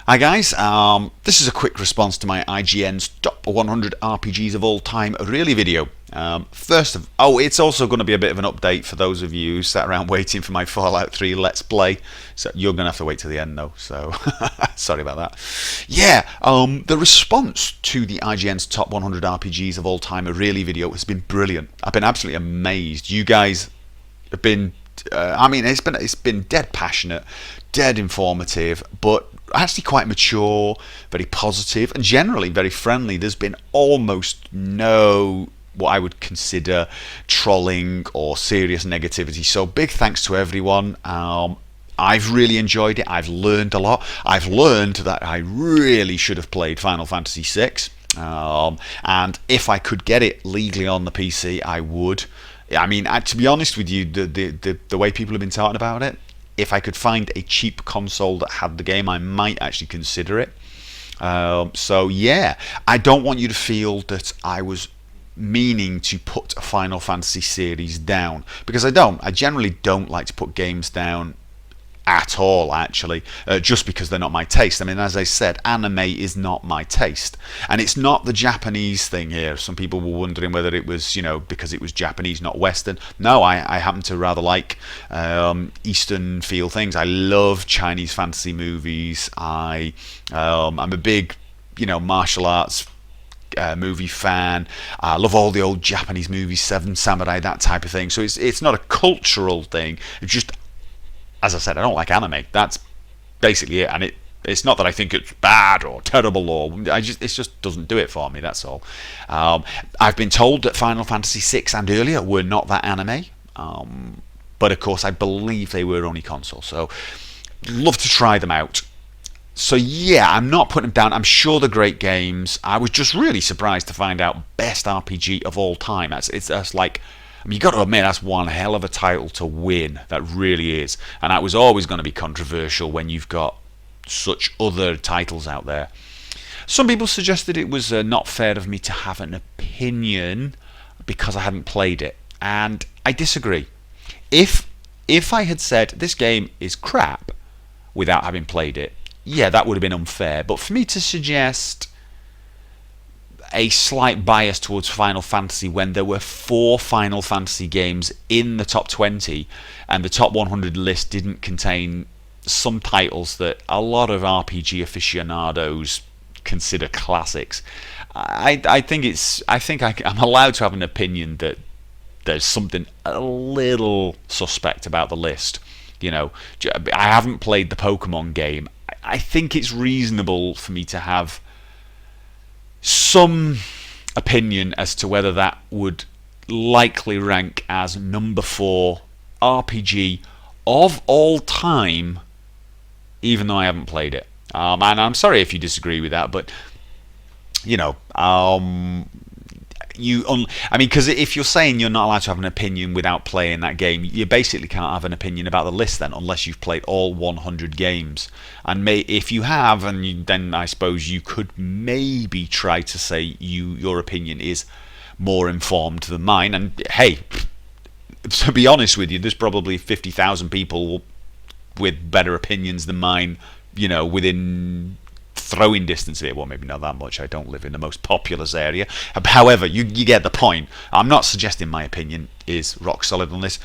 Hi guys, this is a quick response to my IGN's top 100 RPGs of all time really video. It's also going to be a bit of an update for those of you who sat around waiting for my Fallout 3 Let's Play. So you're going to have to wait till the end though, so sorry about that. Yeah, the response to the IGN's top 100 RPGs of all time really video has been brilliant. I've been absolutely amazed. You guys have been it's been dead passionate, dead informative, but actually quite mature, very positive, and generally very friendly. There's been almost no what I would consider trolling or serious negativity. So big thanks to everyone. I've really enjoyed it. I've learned a lot. I've learned that I really should have played Final Fantasy VI, and if I could get it legally on the PC, I would. I mean, to be honest with you, the way people have been talking about it, if I could find a cheap console that had the game, I might actually consider it. So yeah, I don't want you to feel that I was meaning to put a Final Fantasy series down, because I don't. I generally don't like to put games down at all, actually, just because they're not my taste. I mean, as I said, anime is not my taste, and it's not the Japanese thing here. Some people were wondering whether it was, because it was Japanese, not Western. No, I happen to rather like Eastern feel things. I love Chinese fantasy movies. I'm a big, martial arts movie fan. I love all the old Japanese movies, Seven Samurai, that type of thing. So it's not a cultural thing. It's just, as I said, I don't like anime. That's basically it. And it's not that I think it's bad or terrible, or it just doesn't do it for me. That's all. I've been told that Final Fantasy VI and earlier were not that anime, but of course I believe they were only console. So love to try them out. So yeah, I'm not putting them down. I'm sure they're great games. I was just really surprised to find out best RPG of all time. That's like, you got to admit, that's one hell of a title to win. That really is. And that was always going to be controversial when you've got such other titles out there. Some people suggested it was not fair of me to have an opinion because I hadn't played it, and I disagree. If I had said this game is crap without having played it, yeah, that would have been unfair. But for me to suggest a slight bias towards Final Fantasy when there were 4 Final Fantasy games in the top 20 and the top 100 list didn't contain some titles that a lot of RPG aficionados consider classics, I think I'm allowed to have an opinion that there's something a little suspect about the list. I haven't played the Pokemon game. I think it's reasonable for me to have some opinion as to whether that would likely rank as number 4 RPG of all time, even though I haven't played it. And I'm sorry if you disagree with that, but because if you're saying you're not allowed to have an opinion without playing that game, you basically can't have an opinion about the list then, unless you've played all 100 games. And if you have, then I suppose you could maybe try to say your opinion is more informed than mine. And hey, to be honest with you, there's probably 50,000 people with better opinions than mine, within throwing distance of it. Well, maybe not that much. I don't live in the most populous area. However, you get the point. I'm not suggesting my opinion is rock solid on this,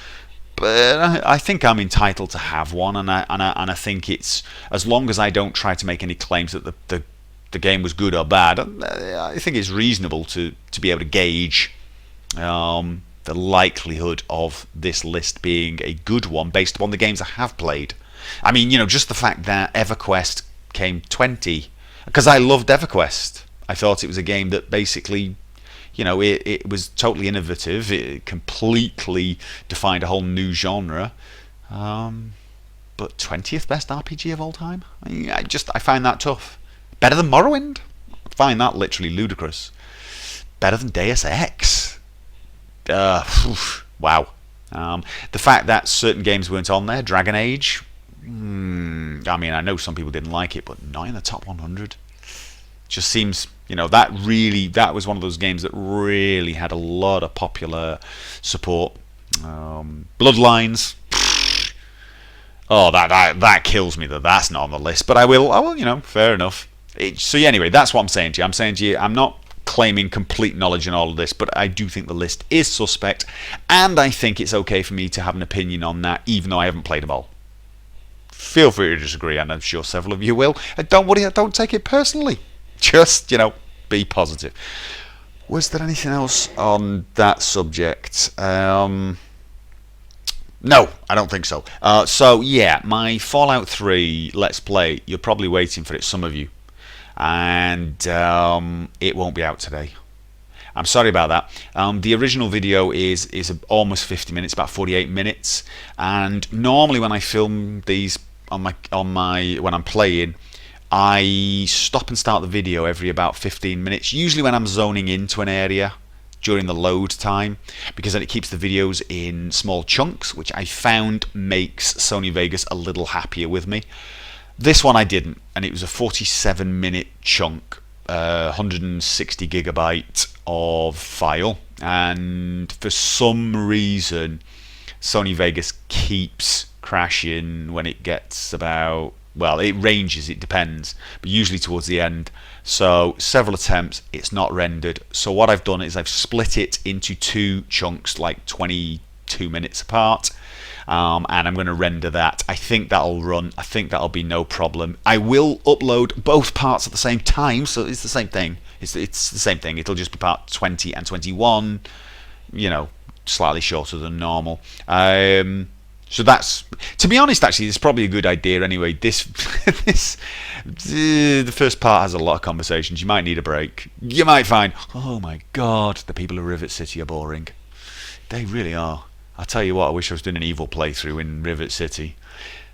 but I think I'm entitled to have one, and I think it's, as long as I don't try to make any claims that the game was good or bad, I think it's reasonable to be able to gauge the likelihood of this list being a good one based upon the games I have played. I mean, just the fact that EverQuest came 20, because I loved EverQuest. I thought it was a game that basically, it was totally innovative. It completely defined a whole new genre. But 20th best RPG of all time? I find that tough. Better than Morrowind? I find that literally ludicrous. Better than Deus Ex? Wow. The fact that certain games weren't on there, Dragon Age, I know some people didn't like it, but not in the top 100. Just seems, that was one of those games that really had a lot of popular support. Bloodlines, Oh, that kills me that that's not on the list. But I will, you know, fair enough. So yeah, anyway, that's what I'm saying to you. I'm saying to you, I'm not claiming complete knowledge in all of this, but I do think the list is suspect, and I think it's okay for me to have an opinion on that, even though I haven't played them all. Feel free to disagree, and I'm sure several of you will. And don't worry, don't take it personally. Just, you know, be positive. Was there anything else on that subject? No, I don't think so. So yeah, my Fallout 3 Let's Play, you're probably waiting for it, some of you. And it won't be out today. I'm sorry about that. The original video is almost 50 minutes, about 48 minutes. And normally when I film these on my when I'm playing, I stop and start the video every about 15 minutes, usually when I'm zoning into an area during the load time, because then it keeps the videos in small chunks, which I found makes Sony Vegas a little happier with me. This one I didn't, and it was a 47-minute chunk, 160 gigabyte of file, and for some reason Sony Vegas keeps crashing when it gets about, well, it ranges, it depends, but usually towards the end. So several attempts, it's not rendered. So what I've done is I've split it into two chunks, like 22 minutes apart, and I'm going to render that. I think that'll run. I think that'll be no problem. I will upload both parts at the same time, so it's the same thing. It's the same thing. It'll just be part 20 and 21, you know, slightly shorter than normal. So that's, to be honest, actually, it's probably a good idea anyway. The first part has a lot of conversations. You might need a break. You might find, oh my God, the people of Rivet City are boring. They really are. I'll tell you what, I wish I was doing an evil playthrough in Rivet City.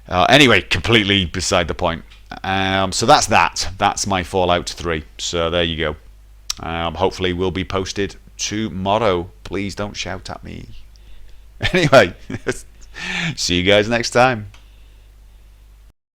Anyway, completely beside the point. So that's that. That's my Fallout 3. So there you go. Hopefully will be posted tomorrow. Please don't shout at me. Anyway. See you guys next time.